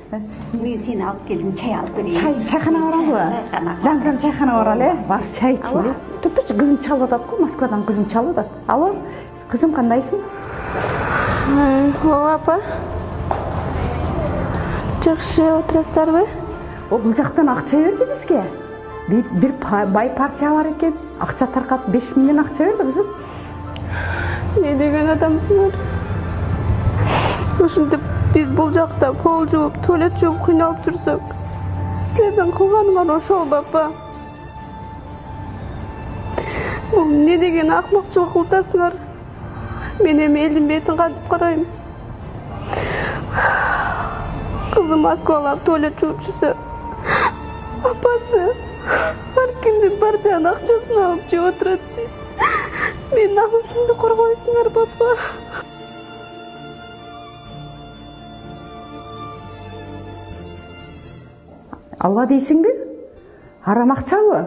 Мен сені алып келдім, чай алып берейін. Чайханаға барамыз ба? Заң чайханаға баралы, бар чай ішелі. Тұршы, қызым чалып атады ғой, Москвадан қызым чалып атады. Алло, қызым қандайсың? О, апа. Жақсы отырасыздар бе? Бұл жақтан ақша берді бізге. Bir бай партия бар екен, ақша тарқатып 5 миллион ақша берді қызым. Не деген адамсыңдар? Ушинтип biz бұл жақта пол жуып, туалет жуып қиналып жүрсек, сіздердің қылғаныңар ошол бапа. Бұл не деген ақмақшылық қылтасыңар? Мен эми элдин бетін қадып қарайым. Қызым Москвалап туалет жуып жүрсе, апасы ар кимдин партияның ақшасын алып жеп отырат дейт. Мен намысымды қорғайсыңар бапа. Алла дейсің бе? Арам ақша ғой.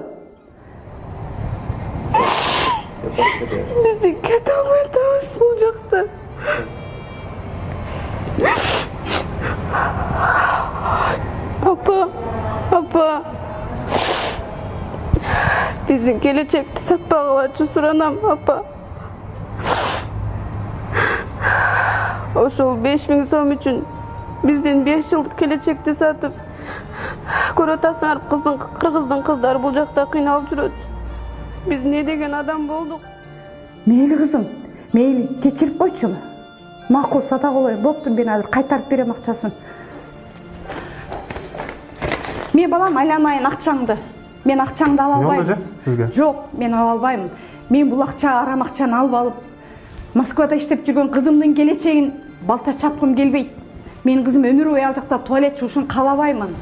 Біздің кете алмай атамыз бұл жақта. Апа. Біздің келечекті сатпағыла сұранам, апа. Ошол 5000 сом үшін бізден 5 жылдық келечекті сатып, көрөтасыңар, қырғыздың қыздары бұл жақта қиналып жүрөт. Біз не деген адам болдық? Мейлі қызым, мейлі, кечіріп қойшы. Мақұл сата қолай, боптым, мен азыр қайтарып берем ақшасын. Мен балам, айланайын ақшаңды. Мен ақшаңды ала албаймын. Сізге? Жоқ, мен ала албаймын. Мен бұл ақша, арам ақшаны алып алып, Москвада іштеп жүрген қызымның келечегін балта чапқым келбейді. Мен қызым өмір бойы ал жақта туалет жуушун қалабаймын.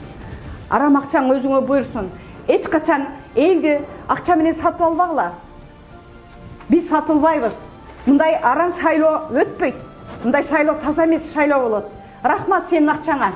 Арам ақшаң өзіңе бұйырсын. Эч қачан елді ақша менен сатып албағыла. Біз сатылбайбыз. Мындай арам шайлоо өтпейді. Мындай шайлоо таза емес шайлоо болот. Рахмат сенің ақшаңа.